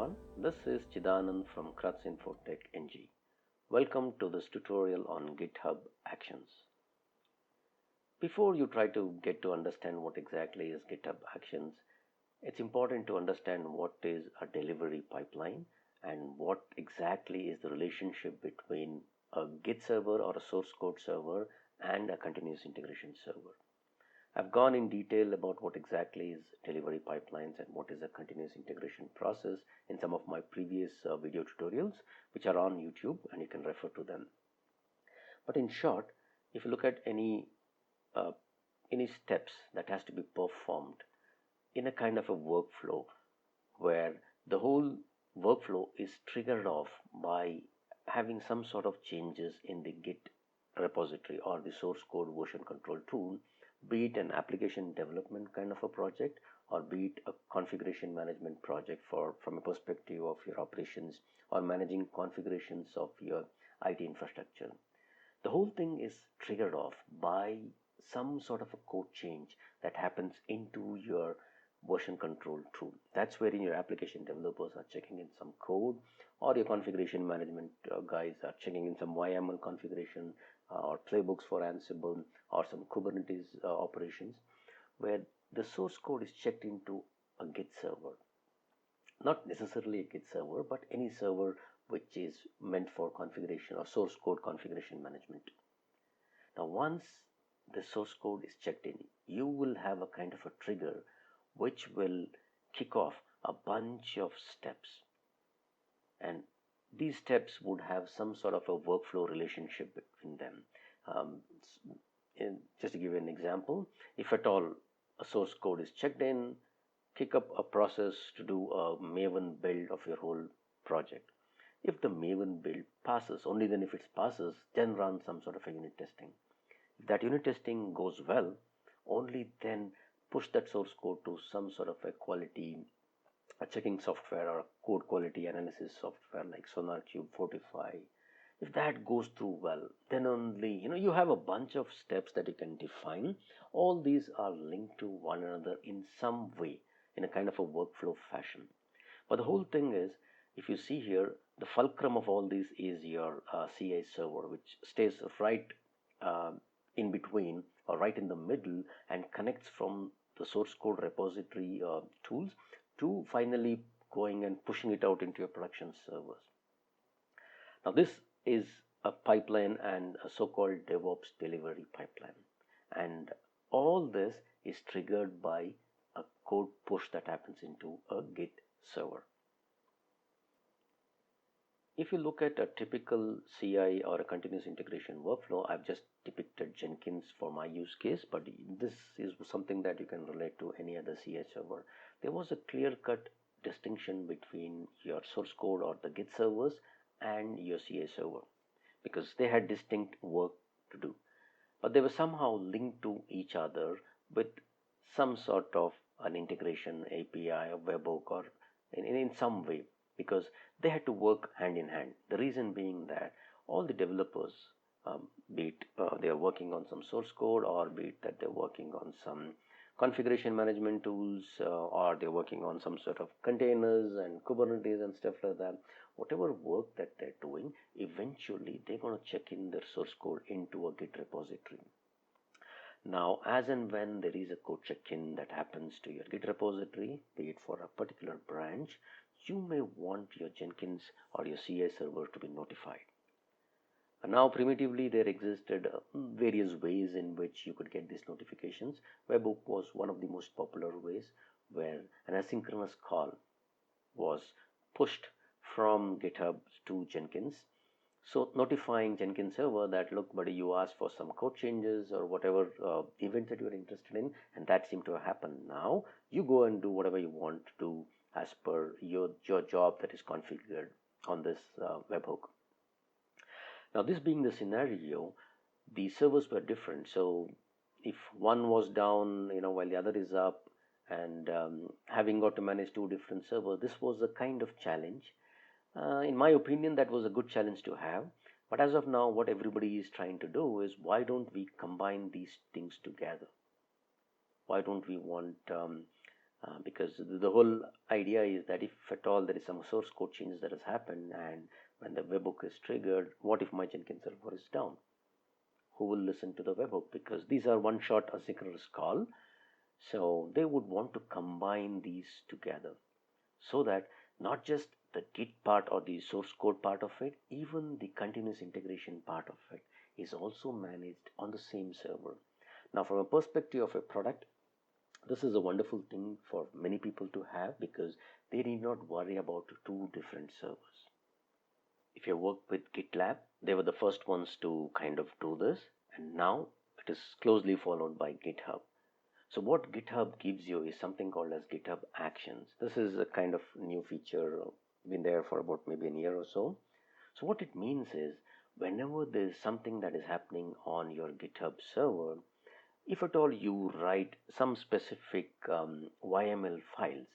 everyone, this is Chidanand from Kratz Infotech NG. Welcome to this tutorial on GitHub Actions. Before you try to get to understand what exactly is GitHub Actions, it's important to understand what is a delivery pipeline and what exactly is the relationship between a Git server or a source code server and a continuous integration server. I've gone in detail about what exactly is delivery pipelines and what is a continuous integration process in some of my previous video tutorials, which are on YouTube, and you can refer to them. But in short, if you look at any steps that has to be performed in a kind of a workflow where the whole workflow is triggered off by having some sort of changes in the Git repository or the source code version control tool, be it an application development kind of a project or be it a configuration management project from a perspective of your operations or managing configurations of your IT infrastructure. The whole thing is triggered off by some sort of a code change that happens into your version control tool. That's wherein your application developers are checking in some code, or your configuration management guys are checking in some YAML configuration or playbooks for Ansible or some Kubernetes operations, where the source code is checked into a Git server. Not necessarily a Git server, but any server which is meant for configuration or source code configuration management. Now, once the source code is checked in, you will have a kind of a trigger which will kick off a bunch of steps. And these steps would have some sort of a workflow relationship between them. Just to give you an example, if at all a source code is checked in, kick up a process to do a Maven build of your whole project. If the Maven build passes, only then if it passes, then run some sort of a unit testing. If that unit testing goes well, only then push that source code to some sort of a quality checking software or code quality analysis software like SonarQube, Fortify. If that goes through well, then only you have a bunch of steps that you can define. All these are linked to one another in some way, in a kind of a workflow fashion. But the whole thing is, if you see here, the fulcrum of all these is your CI server, which stays right in between or right in the middle and connects from the source code repository tools to finally going and pushing it out into your production servers. Now, this is a pipeline and a so-called DevOps delivery pipeline. And all this is triggered by a code push that happens into a Git server. If you look at a typical CI or a continuous integration workflow, I've just depicted Jenkins for my use case, but this is something that you can relate to any other CI server. There was a clear-cut distinction between your source code or the Git servers and your CI server because they had distinct work to do, but they were somehow linked to each other with some sort of an integration API or Webhook or in some way, because they had to work hand in hand. The reason being that all the developers, be it they are working on some source code or be it that they're working on some configuration management tools or they're working on some sort of containers and Kubernetes and stuff like that, whatever work that they're doing, eventually they're going to check in their source code into a Git repository. Now, as and when there is a code check-in that happens to your Git repository, be it for a particular branch, you may want your Jenkins or your CI server to be notified. And now, primitively, there existed various ways in which you could get these notifications. Webhook was one of the most popular ways where an asynchronous call was pushed from GitHub to Jenkins. So notifying Jenkins server that, look, buddy, you asked for some code changes or whatever event that you are interested in, and that seemed to happen now. You go and do whatever you want to do as per your job that is configured on this webhook. Now, this being the scenario, the servers were different. So if one was down, while the other is up, and having got to manage two different servers, this was a kind of challenge. In my opinion, that was a good challenge to have. But as of now, what everybody is trying to do is, why don't we combine these things together? Why don't we want because the whole idea is that if at all there is some source code changes that has happened, and when the webhook is triggered, what if my Jenkins server is down? Who will listen to the webhook? Because these are one-shot asynchronous call, so they would want to combine these together so that not just the Git part or the source code part of it, even the continuous integration part of it is also managed on the same server. Now, from a perspective of a product, this is a wonderful thing for many people to have because they need not worry about two different servers. If you work with GitLab, they were the first ones to kind of do this, and now it is closely followed by GitHub. So what GitHub gives you is something called as GitHub Actions. This is a kind of new feature, been there for about maybe a year or so. So what it means is whenever there's something that is happening on your GitHub server, if at all you write some specific YML files,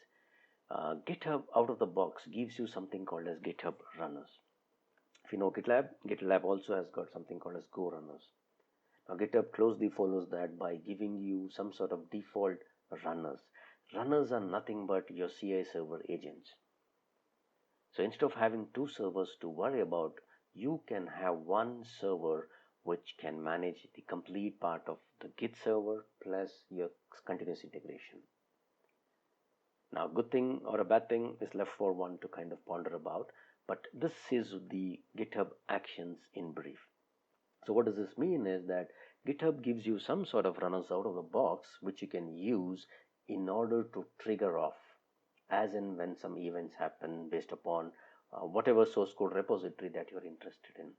GitHub out of the box gives you something called as GitHub runners. If you know GitLab, GitLab also has got something called as Go runners. Now GitHub closely follows that by giving you some sort of default runners. Runners are nothing but your CI server agents. So instead of having two servers to worry about, you can have one server which can manage the complete part of the Git server plus your continuous integration. Now, good thing or a bad thing is left for one to kind of ponder about, but this is the GitHub Actions in brief. So what does this mean is that GitHub gives you some sort of runners out of the box which you can use in order to trigger off as and when some events happen based upon whatever source code repository that you're interested in.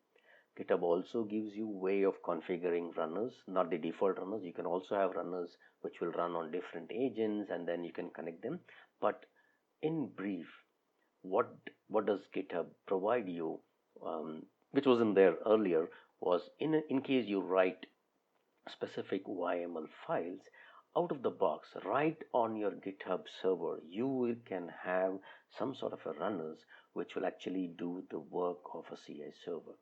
GitHub also gives you way of configuring runners, not the default runners. You can also have runners which will run on different agents and then you can connect them. But in brief, what does GitHub provide you, which wasn't there earlier, was in case you write specific YML files out of the box right on your GitHub server, you can have some sort of a runners which will actually do the work of a CI server.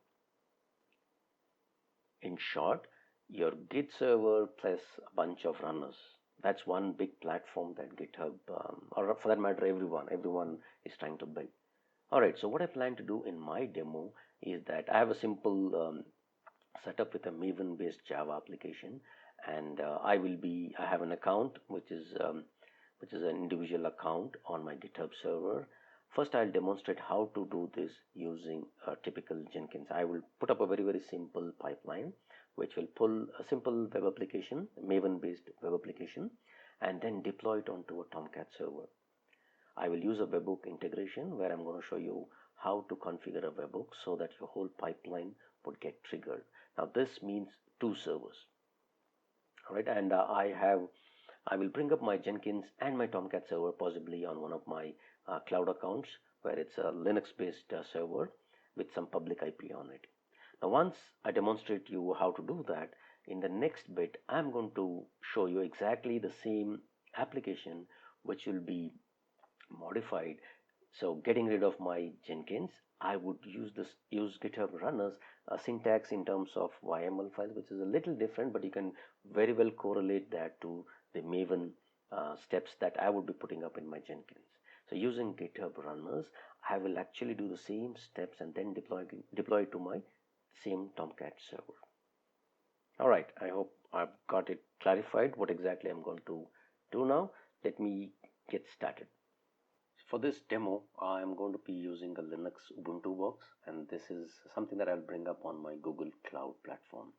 In short, your Git server plus a bunch of runners. That's one big platform that GitHub, or for that matter, everyone is trying to build. All right, so what I plan to do in my demo is that I have a simple setup with a Maven based Java application, and I have an account which is an individual account on my GitHub server. First, I'll demonstrate how to do this using a typical Jenkins. I will put up a very simple pipeline which will pull a simple web application, Maven based web application, and then deploy it onto a Tomcat server. I will use a Webhook integration where I'm going to show you how to configure a Webhook so that your whole pipeline would get triggered. Now this means two servers. All right, and I will bring up my Jenkins and my Tomcat server possibly on one of my cloud accounts where it's a Linux based server with some public IP on it. Now once I demonstrate you how to do that, in the next bit I'm going to show you exactly the same application which will be modified. So getting rid of my Jenkins, I would use GitHub runners syntax in terms of YML file, which is a little different, but you can very well correlate that to the Maven steps that I would be putting up in my Jenkins. So using GitHub runners, I will actually do the same steps and then deploy to my same Tomcat server. All right, I hope I've got it clarified what exactly I'm going to do now. Let me get started. For this demo, I'm going to be using a Linux Ubuntu box, and this is something that I'll bring up on my Google Cloud platform.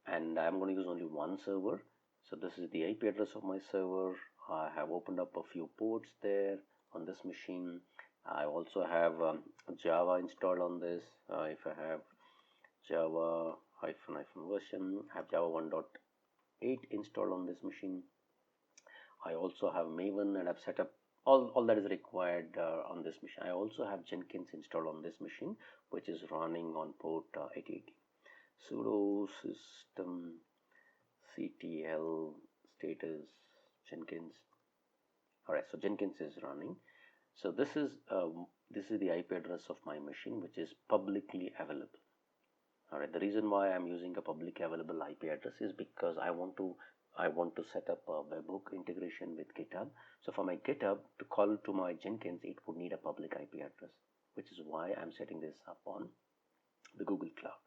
And I'm going to use only one server. So this is the IP address of my server. I have opened up a few ports there on this machine. I also have Java installed on this. If I have Java version, I have Java 1.8 installed on this machine. I also have Maven, and I've set up all that is required on this machine. I also have Jenkins installed on this machine, which is running on port 880. Sudo system ctl status Jenkins. All right, so Jenkins is running. So this is the IP address of my machine, which is publicly available. All right, the reason why I'm using a public available IP address is because I want to I want to set up a webhook integration with GitHub. So for my GitHub to call to my Jenkins, it would need a public IP address, which is why I'm setting this up on the Google Cloud.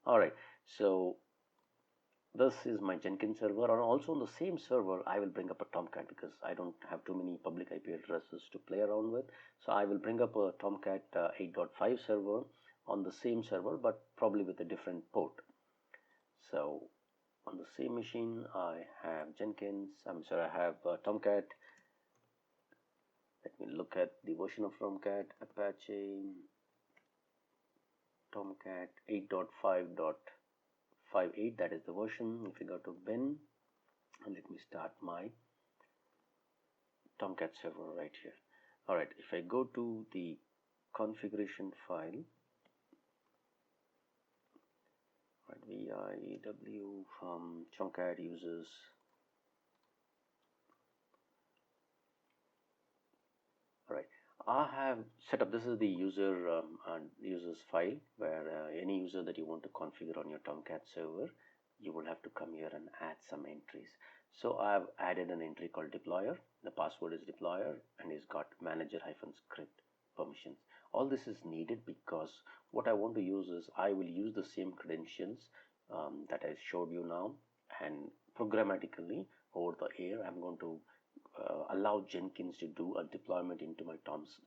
All right, so this is my Jenkins server, and also on the same server I will bring up a Tomcat because I don't have too many public IP addresses to play around with. So I will bring up a Tomcat 8.5 server on the same server, but probably with a different port. So on the same machine I have I have Tomcat. Let me look at the version of Tomcat, Apache Tomcat 8.5.58, that is the version. If you go to bin, and let me start my Tomcat server right here. All right, if I go to the configuration file, right, VIW from Tomcat users. All right, I have set up, this is the users file where any user that you want to configure on your Tomcat server, you will have to come here and add some entries. So I have added an entry called deployer. The password is deployer, and it's got manager-script permissions. All this is needed because what I want to use is I will use the same credentials that I showed you now, and programmatically over the air I'm going to allow Jenkins to do a deployment into my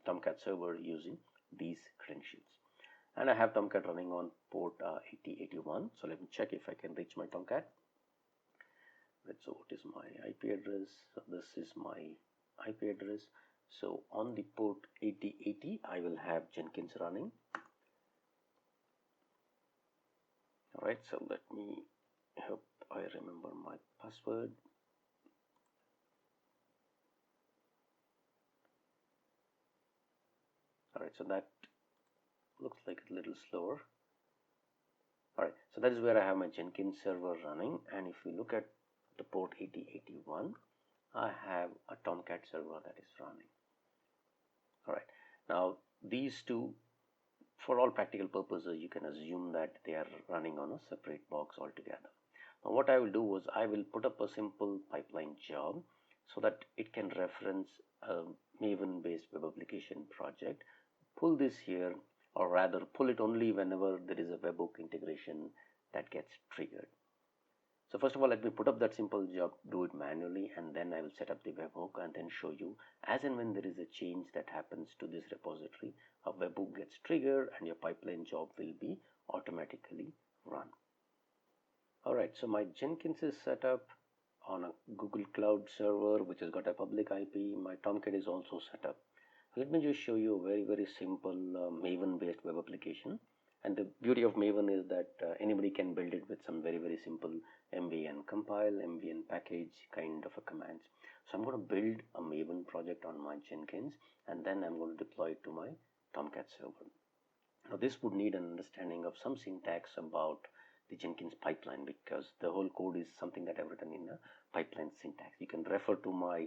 Tomcat server using these credentials. And I have Tomcat running on port 8081. So let me check if I can reach my Tomcat. So what is my IP address? So this is my IP address. So on the port 8080 I will have Jenkins running. All right, so let me hope I remember my password. All right, so that looks like a little slower. All right, so that is where I have my Jenkins server running, and if we look at the port 8081, I have a Tomcat server that is running. All right, now these two, for all practical purposes, you can assume that they are running on a separate box altogether. Now what I will do is I will put up a simple pipeline job so that it can reference a Maven based web application project. Pull this here, or rather pull it only whenever there is a webhook integration that gets triggered. So first of all, let me put up that simple job, do it manually, and then I will set up the webhook and then show you as and when there is a change that happens to this repository, a webhook gets triggered and your pipeline job will be automatically run. All right, so my Jenkins is set up on a Google Cloud server which has got a public IP. My Tomcat is also set up. Let me just show you a very simple Maven based web application. And the beauty of Maven is that anybody can build it with some very simple mvn compile, mvn package kind of a commands. So I'm going to build a Maven project on my Jenkins, and then I'm going to deploy it to my Tomcat server. Now this would need an understanding of some syntax about the Jenkins pipeline, because the whole code is something that I've written in a pipeline syntax. You can refer to my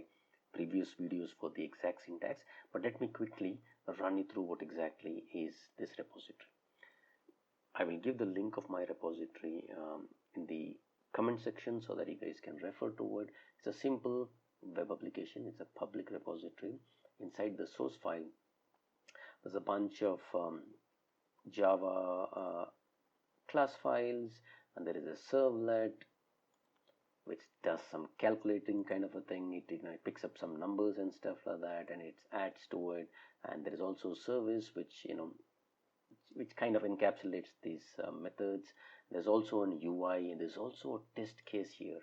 previous videos for the exact syntax, but let me quickly run you through what exactly is this repository. I will give the link of my repository in the comment section so that you guys can refer to it. It's a simple web application. It's a public repository. Inside the source file, there's a bunch of Java class files, and there is a servlet which does some calculating kind of a thing. It picks up some numbers and stuff like that, and it adds to it. And there is also service which kind of encapsulates these methods. There's also an UI, and there's also a test case here.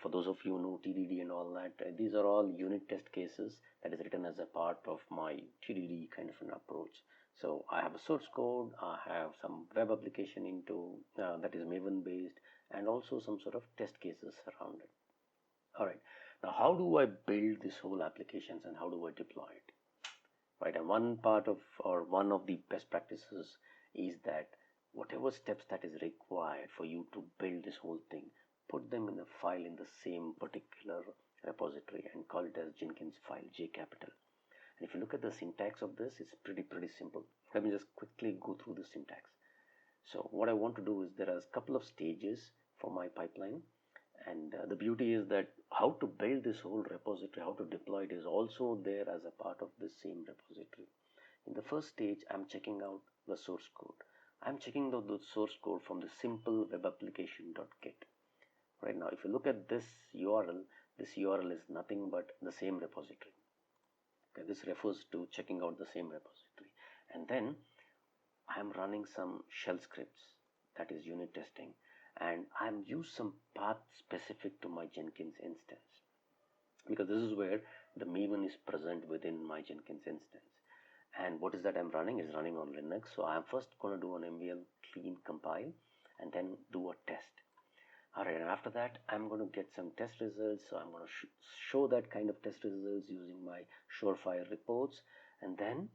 For those of you who know TDD and all that, these are all unit test cases that is written as a part of my TDD kind of an approach. So I have a source code, I have some web application into that is Maven based, and also some sort of test cases around it. All right, now how do I build this whole applications and how do I deploy it? Right, and one of the best practices is that whatever steps that is required for you to build this whole thing, put them in a file in the same particular repository and call it as Jenkins file, J capital. And if you look at the syntax of this, it's pretty simple. Let me just quickly go through the syntax. So what I want to do is there are a couple of stages for my pipeline. And the beauty is that how to build this whole repository, how to deploy it is also there as a part of this same repository. In the first stage, I'm checking out the source code. I'm checking out the source code from the simple web application.git. Right now, if you look at this URL is nothing but the same repository. Okay, this refers to checking out the same repository. And then I'm running some shell scripts, that is unit testing, and I'm used some path specific to my Jenkins instance, because this is where the Maven is present within my Jenkins instance. And what is that I'm running? Is running on Linux. So I'm first going to do an MVL clean compile and then do a test. Alright, and after that I'm going to get some test results. So I'm going to show that kind of test results using my Surefire reports. And then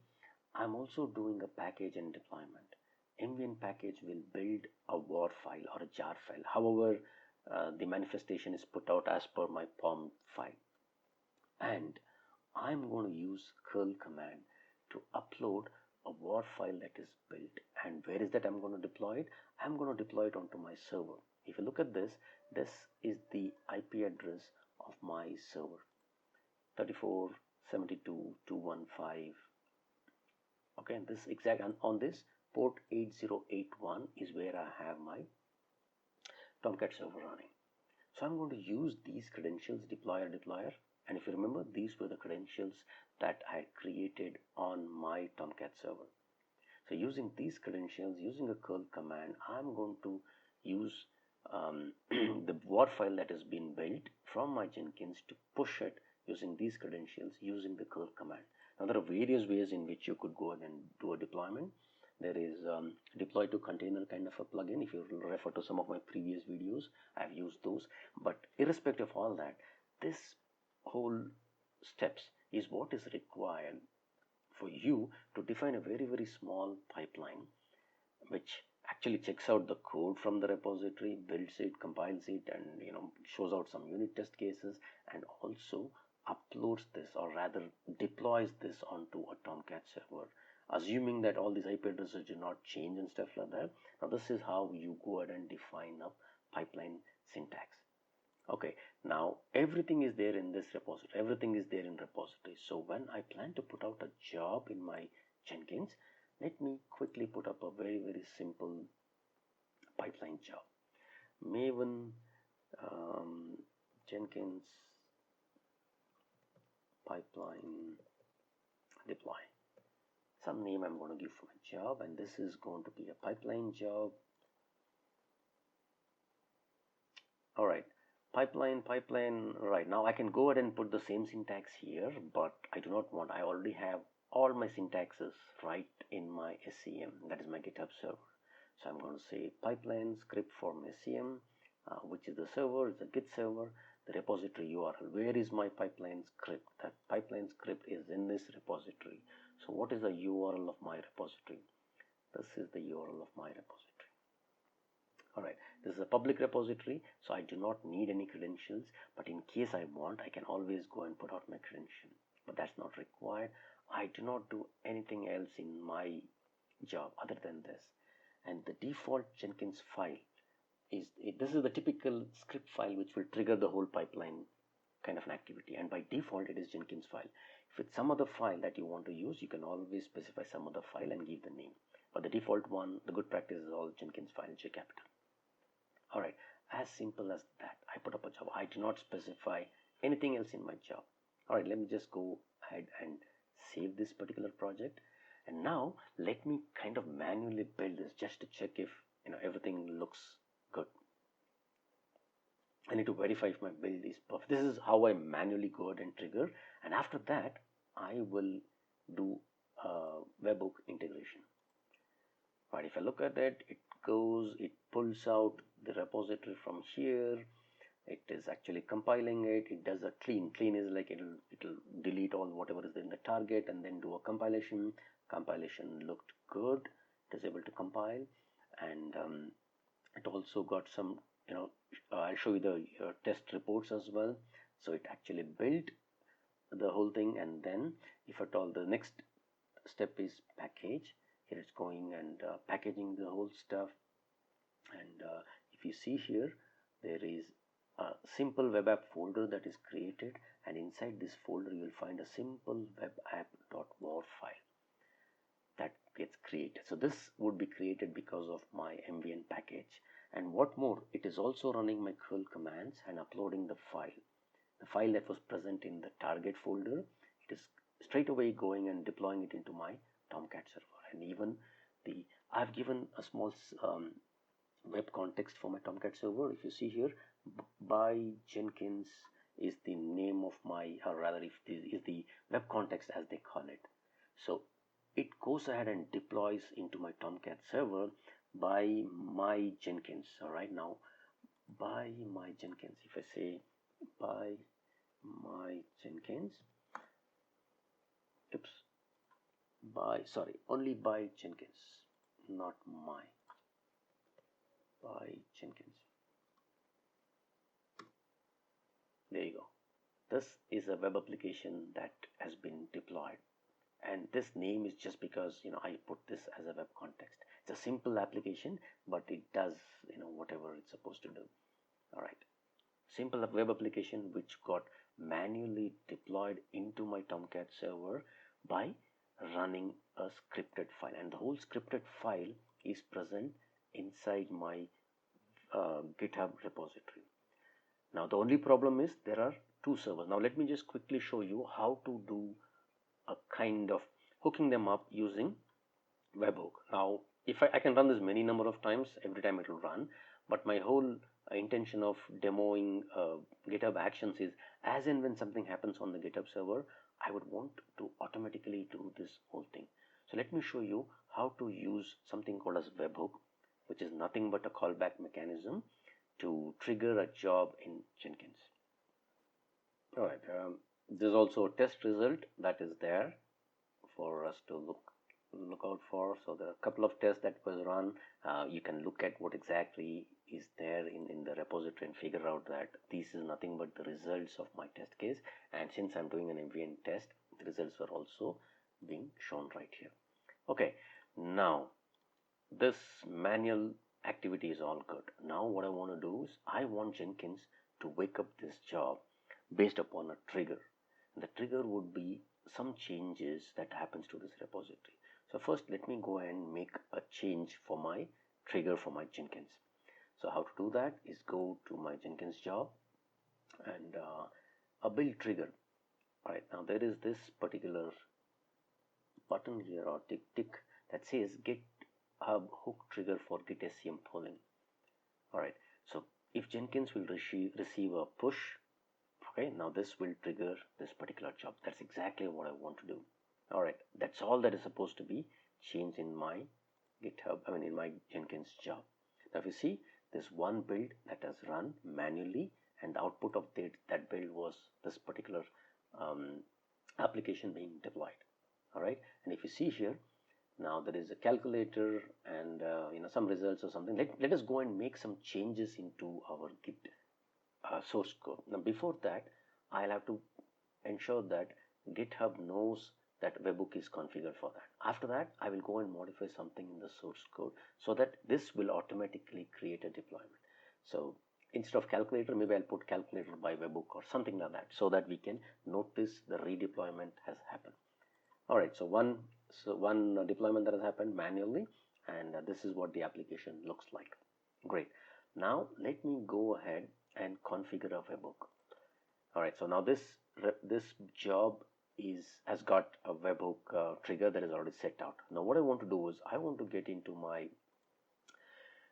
I'm also doing a package and deployment. MVN package will build a WAR file or a jar file. However, the manifestation is put out as per my POM file. And I'm going to use curl command to upload a WAR file that is built. And where is that I'm going to deploy it? I'm going to deploy it onto my server. If you look at this, this is the IP address of my server, 34.72.215. Okay, and this exact, and on this port 8081 is where I have my Tomcat server running. So I'm going to use these credentials, deployer. And if you remember, these were the credentials that I had created on my Tomcat server. So using these credentials, using a curl command, I'm going to use the WAR file that has been built from my Jenkins to push it using these credentials using the curl command. Now there are various ways in which you could go ahead and do a deployment. There is deploy to container kind of a plugin. If you refer to some of my previous videos, I've used those. But irrespective of all that, this whole steps is what is required for you to define a very, very small pipeline which actually checks out the code from the repository, builds it, compiles it, and shows out some unit test cases, and also uploads this, or rather deploys this onto a Tomcat server, assuming that all these IP addresses do not change and stuff like that. Now this is how you go ahead and define a pipeline syntax. Okay, now everything is there in this repository, everything is there in repository. So when I plan to put out a job in my Jenkins, let me quickly put up a very, very simple pipeline job. Maven Jenkins pipeline deploy. Some name I'm going to give for my job, and this is going to be a pipeline job. All right. Pipeline, right. Now I can go ahead and put the same syntax here, but I do not want. I already have all my syntaxes right in my SCM, that is my GitHub server. So I'm going to say pipeline script from SCM, which is the server, it's a Git server, the repository URL. Where is my pipeline script? That pipeline script is in this repository. So what is the URL of my repository? This is the URL of my repository. Alright, this is a public repository, so I do not need any credentials, but in case I want, I can always go and put out my credential, but that's not required. I do not do anything else in my job other than this. And the default Jenkins file is, this is the typical script file which will trigger the whole pipeline kind of an activity, and by default it is Jenkins file. If it's some other file that you want to use, you can always specify some other file and give the name, but the default one, the good practice is all Jenkins file, J capital. Alright, as simple as that. I put up a job. I do not specify anything else in my job. Alright, let me just go ahead and save this particular project. And now let me kind of manually build this just to check if everything looks good. I need to verify if my build is perfect. This is how I manually go ahead and trigger. And after that, I will do a Webhook integration. Right, if I look at it, it pulls out the repository from here. It is actually compiling it. It does a clean. Clean is like it'll delete all whatever is in the target and then do a compilation. Compilation looked good. It is able to compile, and it also got some, I'll show you the test reports as well. So it actually built the whole thing, and then if at all the next step is package. Here it's going and packaging the whole stuff, and if you see here, there is a simple web app folder that is created, and inside this folder you will find a simple web app.war file that gets created. So this would be created because of my mvn package, and what more, it is also running my curl commands and uploading the file that was present in the target folder. It is straight away going and deploying it into my Tomcat server. And even I've given a small web context for my Tomcat server. If you see here, by Jenkins is the name of my, or rather if this is the web context as they call it. So it goes ahead and deploys into my Tomcat server by my Jenkins. All right, now by my Jenkins, if I say by my Jenkins, only by Jenkins, not my, by Jenkins. There you go. This is a web application that has been deployed, and this name is just because I put this as a web context. It's a simple application, but it does whatever it's supposed to do. All right, simple web application which got manually deployed into my Tomcat server by running a scripted file, and the whole scripted file is present inside my GitHub repository. Now the only problem is there are two servers. Now let me just quickly show you how to do a kind of hooking them up using Webhook. Now if I can run this many number of times, every time it will run, but my whole intention of demoing GitHub Actions is as and when something happens on the GitHub server, I would want to automatically do this whole thing. So let me show you how to use something called as Webhook, which is nothing but a callback mechanism to trigger a job in Jenkins. All right, there's also a test result that is there for us to look out for. So there are a couple of tests that was run. You can look at what exactly is there in the repository and figure out that this is nothing but the results of my test case. And since I'm doing an mvn test, the results are also being shown right here. Okay, now this manual activity is all good. Now what I want to do is I want Jenkins to wake up this job based upon a trigger. The trigger would be some changes that happens to this repository. So first let me go and make a change for my trigger for my Jenkins. So how to do that is go to my Jenkins job and a build trigger. All right, now there is this particular button here or tick that says GitHub hook trigger for Git SCM polling. All right, so if Jenkins will receive a push, okay, now this will trigger this particular job. That's exactly what I want to do. All right, that's all that is supposed to be changed in my GitHub, in my Jenkins job. Now if you see, there's one build that has run manually, and the output of that build was this particular application being deployed. All right, and if you see here, now there is a calculator and some results or something. Let us go and make some changes into our Git source code. Now before that, I'll have to ensure that GitHub knows that Webhook is configured for that. After that, I will go and modify something in the source code so that this will automatically create a deployment. So instead of calculator, maybe I'll put calculator by Webhook or something like that, so that we can notice the redeployment has happened. All right, so one deployment that has happened manually, and this is what the application looks like. Great. Now let me go ahead and configure a Webhook. All right, so now this job has got a Webhook trigger that is already set out. Now what I want to do is I want to get into my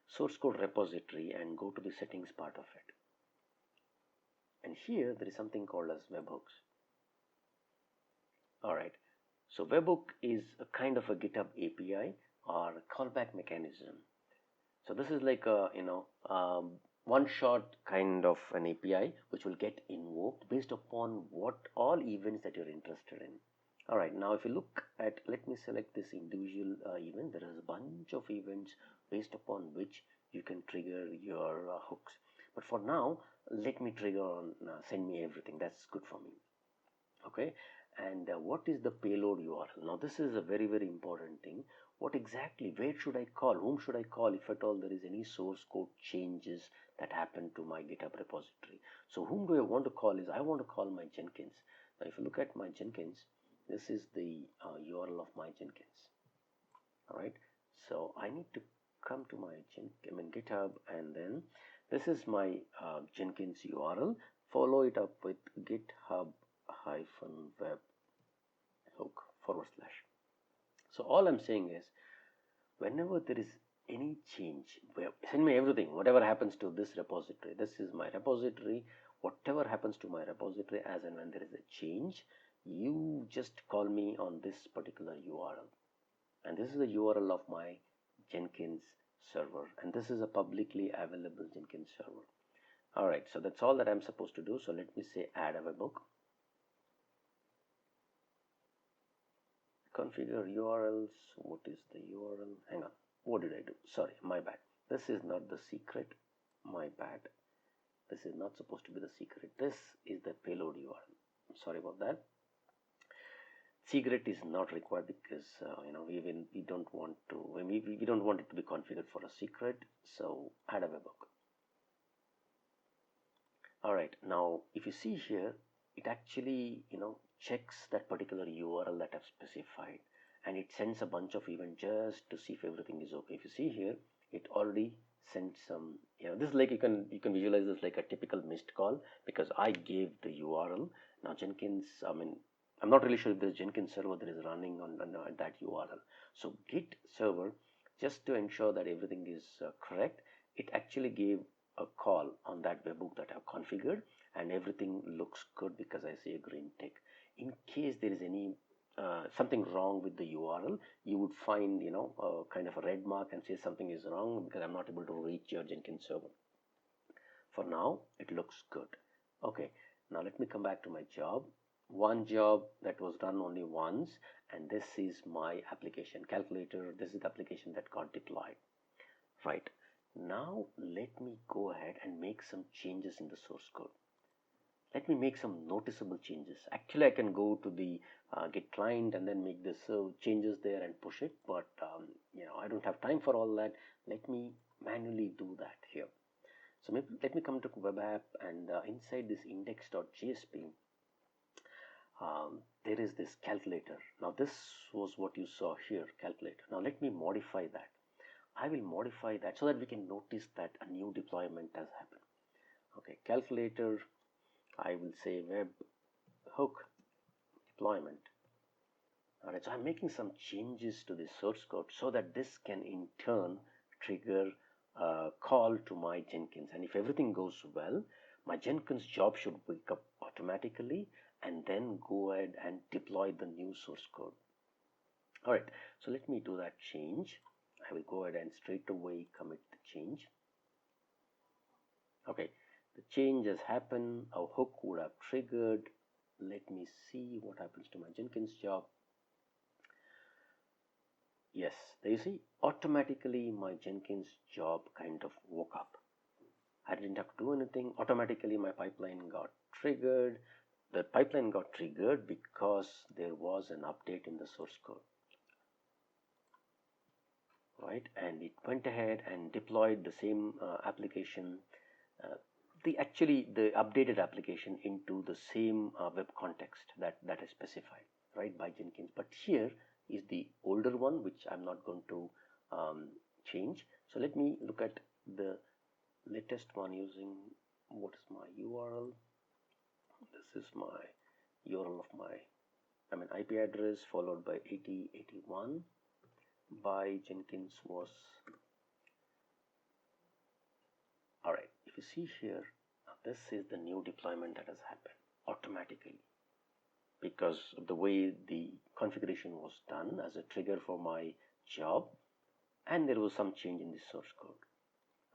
source code repository and go to the settings part of it. And here there is something called as webhooks. All right, so Webhook is a kind of a GitHub API or a callback mechanism. So this is like a one-shot kind of an API which will get invoked based upon what all events that you're interested in. All right, now if you look at, let me select this individual event. There is a bunch of events based upon which you can trigger your hooks. But for now, let me trigger on send me everything. That's good for me. Okay, And what is the payload URL? Now this is a very important thing. What exactly, where should I call, whom should I call if at all there is any source code changes that happen to my GitHub repository? So whom do I want to call is I want to call my Jenkins. Now if you look at my Jenkins, this is the URL of my Jenkins. All right, so I need to come to my GitHub, and then this is my Jenkins URL. Follow it up with GitHub webhook /. So all I'm saying is, whenever there is any change, send me everything, whatever happens to this repository. This is my repository. Whatever happens to my repository, as and when there is a change, you just call me on this particular URL. And this is the URL of my Jenkins server, and this is a publicly available Jenkins server. All right, so that's all that I'm supposed to do. So let me say add a webhook. Configure URLs. What is the URL? Hang on, what did I do? Sorry, my bad. This is not the secret. My bad. This is not supposed to be the secret. This is the payload URL. I'm sorry about that. Secret is not required because we don't want it to be configured for a secret. So add a webhook. All right, now if you see here, it actually checks that particular URL that I've specified, and it sends a bunch of events just to see if everything is okay. If you see here, it already sent some, this is like, you can visualize this like a typical missed call, because I gave the URL. Now Jenkins, I'm not really sure if there's Jenkins server that is running on that URL. So Git server, just to ensure that everything is correct, it actually gave a call on that webhook that I've configured, and everything looks good because I see a green tick. In case there is any something wrong with the URL, you would find kind of a red mark and say something is wrong because I'm not able to reach your Jenkins server. For now, it looks good. Okay, now let me come back to my job. One job that was done only once, and this is my application calculator. This is the application that got deployed. Right, now let me go ahead and make some changes in the source code. Let me make some noticeable changes. Actually, I can go to the Git client and then make this changes there and push it, but I don't have time for all that. Let me manually do that here. So maybe let me come to web app, and inside this index.jsp, there is this calculator. Now this was what you saw here, calculator. Now let me modify that. I will modify that so that we can notice that a new deployment has happened. Okay, calculator, I will say webhook deployment. All right, so I'm making some changes to the source code so that this can in turn trigger a call to my Jenkins. And if everything goes well, my Jenkins job should wake up automatically and then go ahead and deploy the new source code. All right, so let me do that change. I will go ahead and straight away commit the change. Okay, the change has happened. Our hook would have triggered. Let me see what happens to my Jenkins job. Yes, there you see, automatically my Jenkins job kind of woke up. I didn't have to do anything. Automatically my pipeline got triggered. The pipeline got triggered because there was an update in the source code. Right, and it went ahead and deployed the same application, the updated application into the same web context that I specified, right, by Jenkins. But here is the older one, which I'm not going to change. So let me look at the latest one using, what is my URL? This is my URL of my IP address followed by 8081 by Jenkins was. All right, if you see here, this is the new deployment that has happened automatically because of the way the configuration was done as a trigger for my job, and there was some change in the source code.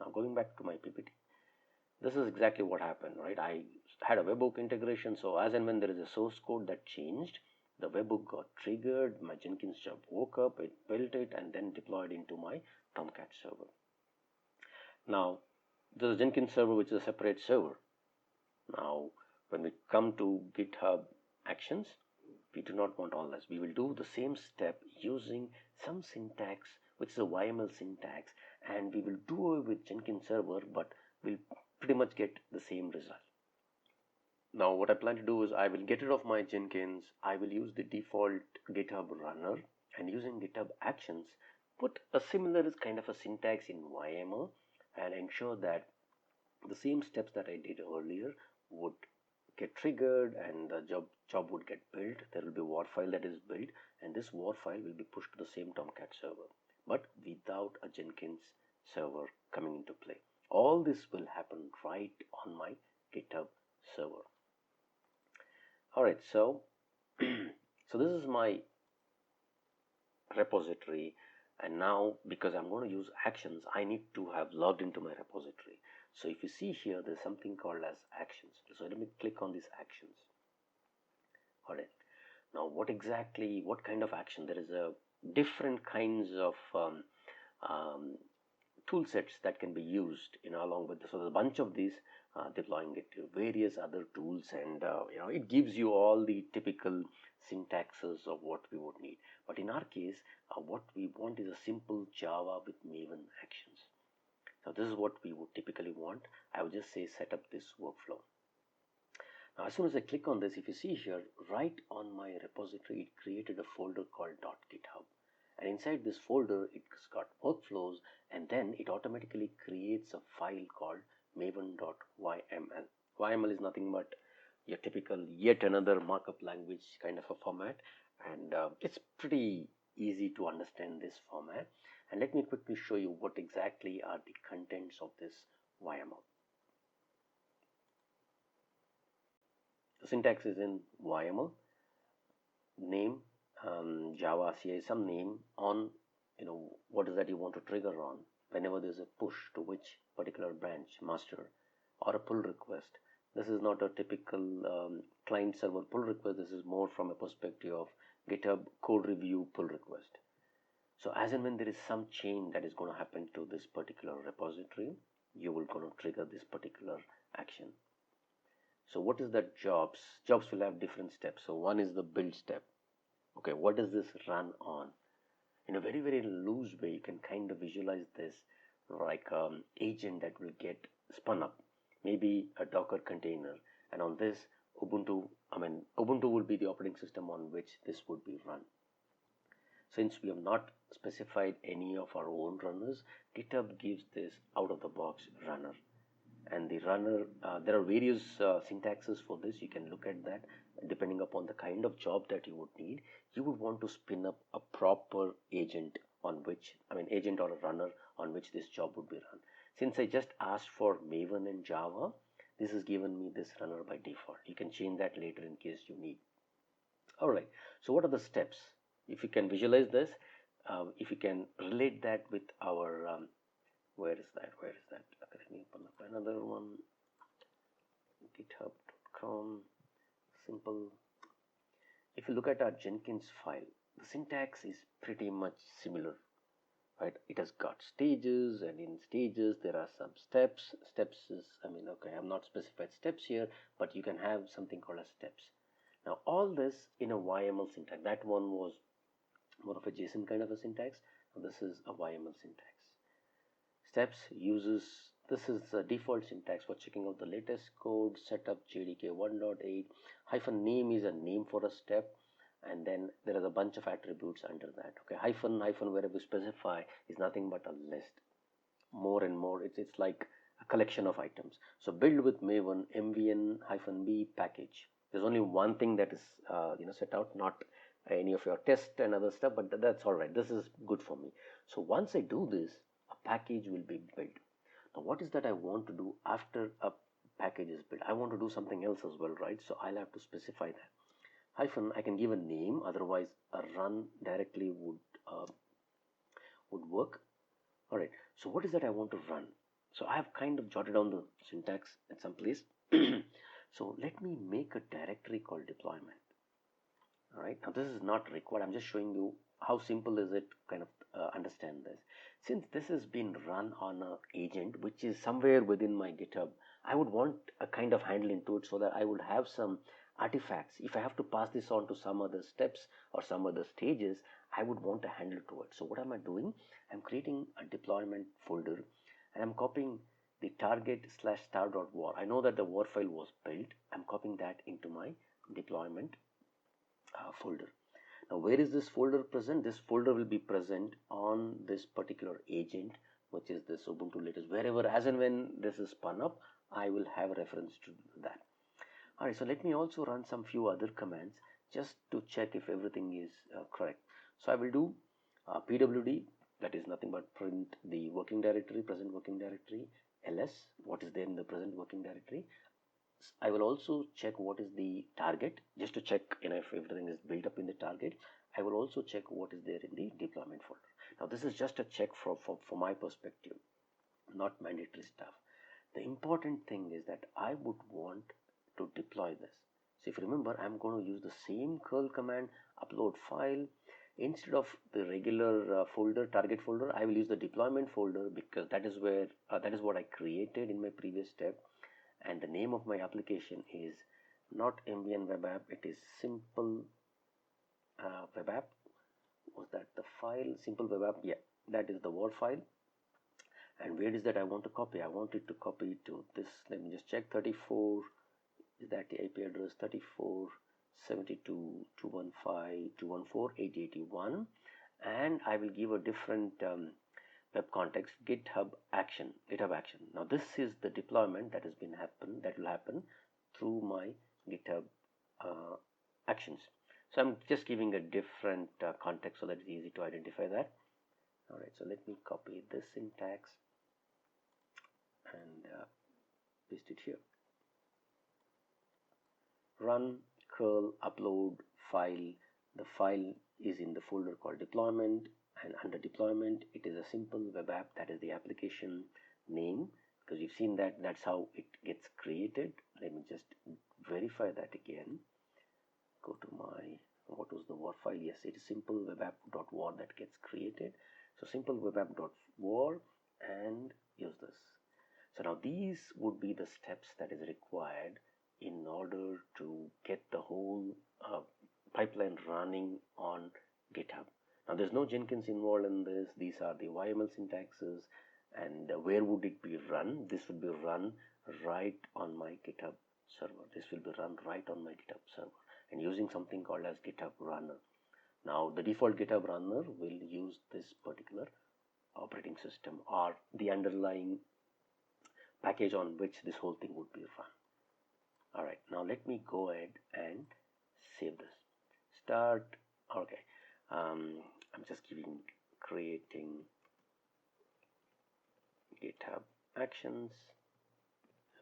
Now going back to my PPT, this is exactly what happened, right? I had a webhook integration, so as and when there is a source code that changed, the webhook got triggered, my Jenkins job woke up, it built it, and then deployed into my Tomcat server. Now, this is Jenkins server, which is a separate server. Now, when we come to GitHub Actions, We do not want all this. We will do the same step using some syntax, which is a YML syntax, and we will do it with Jenkins Server, but we'll pretty much get the same result. Now what I plan to do is I will get rid of my Jenkins. I will use the default GitHub runner, and using GitHub Actions, put a similar kind of a syntax in YML and ensure that the same steps that I did earlier would get triggered and the job would get built. There will be a WAR file that is built, and this WAR file will be pushed to the same Tomcat server, but without a Jenkins server coming into play. All this will happen right on my GitHub server. Alright, so so this is my repository, and now because I'm going to use actions, I need to have logged into my repository. So if you see here, there's something called as actions. So let me click on these actions. Alright, now what kind of action? There is a different kinds of tool sets that can be used, along with this. So there's a bunch of these, deploying it to various other tools, and it gives you all the typical syntaxes of what we would need. But in our case, what we want is a simple Java with Maven actions. So this is what we would typically want. I would just say set up this workflow. Now as soon as I click on this, if you see here, right on my repository, it created a folder called .github. And inside this folder, it's got workflows, and then it automatically creates a file called maven.yml. YML is nothing but your typical yet another markup language kind of a format, and it's pretty easy to understand this format. And let me quickly show you what exactly are the contents of this YML. The syntax is in YML. Name, Java CI, some name on, what is that you want to trigger on whenever there's a push to which particular branch, master, or a pull request. This is not a typical client server pull request. This is more from a perspective of GitHub code review pull request. So as and when there is some change that is going to happen to this particular repository, you will going to trigger this particular action. So what is that jobs? Jobs will have different steps. So one is the build step. Okay, what does this run on? In a very, very loose way, you can kind of visualize this like an agent that will get spun up, maybe a Docker container, and on this Ubuntu will be the operating system on which this would be run. Since we have not specified any of our own runners, GitHub gives this out-of-the-box runner. And the runner, there are various syntaxes for this. You can look at that. Depending upon the kind of job that you would need, you would want to spin up a proper agent on which, agent or a runner on which this job would be run. Since I just asked for Maven and Java, this has given me this runner by default. You can change that later in case you need. Alright, so what are the steps? If you can visualize this, if you can relate that with our, where is that? Okay, let me pull up another one, github.com, simple. If you look at our Jenkins file, the syntax is pretty much similar, right? It has got stages, and in stages there are some steps. Steps is, okay, I'm not specified steps here, but you can have something called as steps. Now all this in a YML syntax. That one was more of a JSON kind of a syntax. Now this is a YML syntax. Steps uses, this is the default syntax for checking out the latest code, setup JDK 1.8. Hyphen name is a name for a step, and then there is a bunch of attributes under that. Okay, hyphen wherever you specify is nothing but a list. More and more, it's like a collection of items. So build with Maven mvn-b package. There's only one thing that is set out, not any of your test and other stuff, but that's all right. This is good for me. So once I do this, a package will be built. Now what is that I want to do after a package is built? I want to do something else as well, right? So I'll have to specify that. Hyphen, I can give a name, otherwise a run directly would work. All right, so what is that I want to run? So I have kind of jotted down the syntax at some place. So let me make a directory called deployment. All right, now this is not required. I'm just showing you how simple is it kind of understand this. Since this has been run on an agent which is somewhere within my GitHub, I would want a kind of handle into it so that I would have some artifacts, if I have to pass this on to some other steps or some other stages, I would want a handle to it. So what am I doing? I'm creating a deployment folder and I'm copying the target/star.war. I know that the war file was built. I'm copying that into my deployment folder. Now, where is this folder present? This folder will be present on this particular agent, which is this Ubuntu latest. Wherever, as and when this is spun up, I will have a reference to that. All right, so let me also run some few other commands just to check if everything is correct. So I will do pwd, that is nothing but print the working directory, present working directory, ls, what is there in the present working directory. I will also check what is the target, just to check if everything is built up in the target. I will also check what is there in the deployment folder. Now this is just a check for my perspective, not mandatory stuff. The important thing is that I would want to deploy this. So if you remember, I'm going to use the same curl command, upload file. Instead of the regular folder, target folder, I will use the deployment folder because that is where that is what I created in my previous step. And the name of my application is not MVN web app, it is simple web app. Was that the file? Simple web app, yeah, that is the war file. And where is that I want to copy? I want it to copy to this. Let me just check. 34 is that the IP address? 34.72.215.214.881, and I will give a different web context, GitHub action. Now this is the deployment that will happen through my GitHub actions. So I'm just giving a different context so that it's easy to identify that. All right, so let me copy this syntax and paste it here. Run curl upload file. The file is in the folder called deployment, and under deployment it is a simple web app. That is the application name, because you've seen that that's how it gets created. Let me just verify that again. Go to my, what was the war file? Yes, it is simple web app.war that gets created. So simple web app.war, and use this. So now these would be the steps that is required in order to get the whole pipeline running on GitHub. Now there's no Jenkins involved in this. These are the YML syntaxes, and where would it be run? This would be run right on my GitHub server. This will be run right on my GitHub server and using something called as GitHub runner. Now the default GitHub runner will use this particular operating system or the underlying package on which this whole thing would be run. All right, now let me go ahead and save this. Start. Okay, I'm just creating GitHub Actions.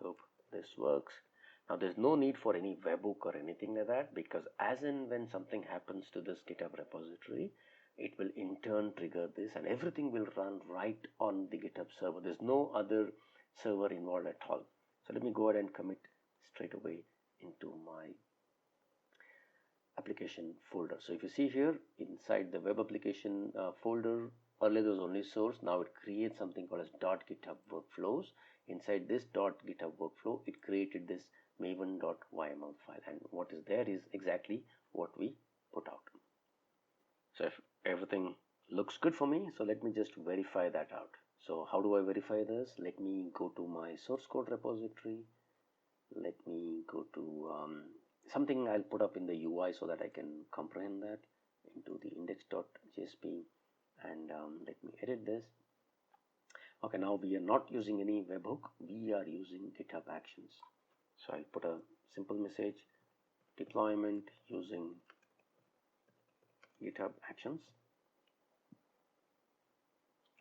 Hope this works. Now there's no need for any webhook or anything like that, because as and when something happens to this GitHub repository, it will in turn trigger this and everything will run right on the GitHub server. There's no other server involved at all. So let me go ahead and commit straight away into my application folder. So if you see here inside the web application folder, earlier there was only source. Now it creates something called as .github workflows. Inside this .github workflow, it created this maven.yml file, and what is there is exactly what we put out. So if everything looks good for me, so let me just verify that out. So how do I verify this? Let me go to my source code repository. Let me go to something I'll put up in the UI so that I can comprehend that into the index.jsp, and let me edit this. Okay, now we are not using any webhook, we are using GitHub Actions. So I'll put a simple message, deployment using GitHub Actions.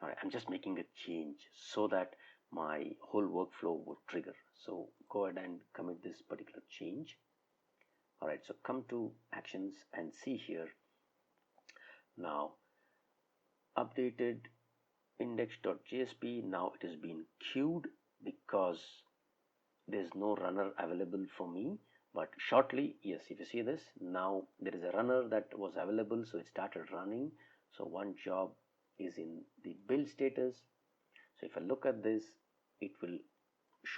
All right, I'm just making a change so that my whole workflow would trigger. So go ahead and commit this particular change. All right, so come to Actions and see here. Now, updated index.jsp, now it has been queued because there's no runner available for me, but shortly, yes, if you see this, now there is a runner that was available, so it started running. So one job is in the build status. So if I look at this, it will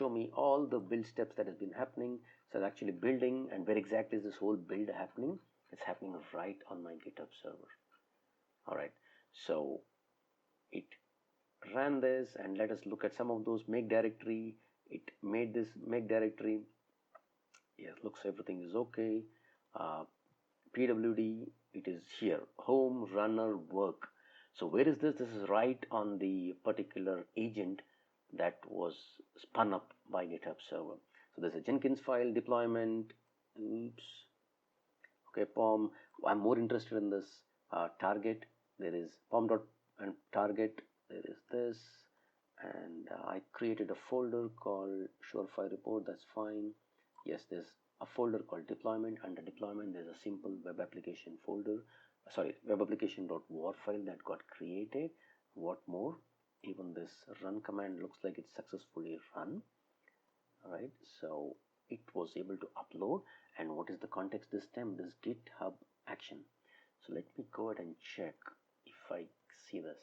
show me all the build steps that has been happening. So it's actually building, and where exactly is this whole build happening? It's happening right on my GitHub server. All right, so it ran this, and let us look at some of those. Make directory, it made this make directory. Yes, looks everything is okay. PWD, it is here, home, runner, work. So where is this? This is right on the particular agent that was spun up by GitHub server. So there's a Jenkins file deployment. Oops. Okay, POM. I'm more interested in this target. There is POM dot and target. There is this, and I created a folder called surefire report. That's fine. Yes, there's a folder called deployment. Under deployment, there's a simple web application folder. Sorry, web application.war file that got created. What more? Even this run command looks like it's successfully run. All right, so it was able to upload. And what is the context this time? This GitHub action. So let me go ahead and check if I see this.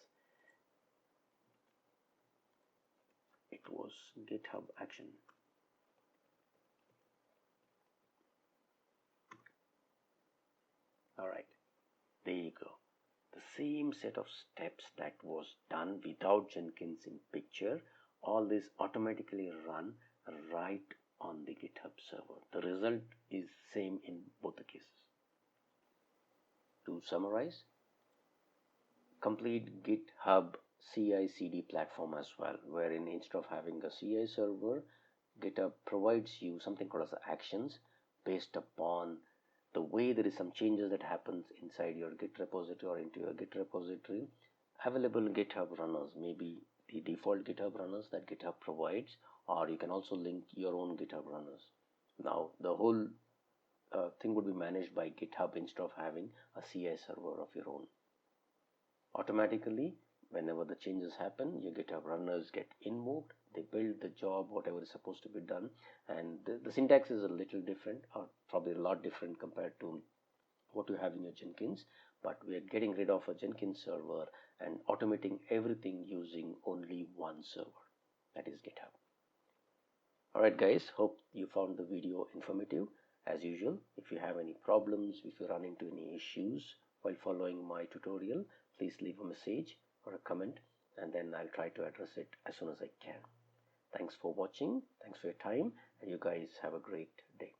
It was GitHub action. All right, there you go. The same set of steps that was done without Jenkins in picture, all this automatically run right on the GitHub server. The result is same in both the cases. To summarize, complete GitHub CI/CD platform as well, wherein instead of having a CI server, GitHub provides you something called as actions based upon the way there is some changes that happens inside your Git repository or into your Git repository. Available GitHub runners, maybe the default GitHub runners that GitHub provides, or you can also link your own GitHub runners. Now the whole thing would be managed by GitHub instead of having a CI server of your own. Automatically, whenever the changes happen, your GitHub runners get invoked, they build the job, whatever is supposed to be done, and the syntax is a little different, or probably a lot different compared to what you have in your Jenkins, but we are getting rid of a Jenkins server and automating everything using only one server, that is GitHub. Alright guys, hope you found the video informative. As usual, if you have any problems, if you run into any issues while following my tutorial, please leave a message or a comment, and then I'll try to address it as soon as I can. Thanks for watching, thanks for your time, and you guys have a great day.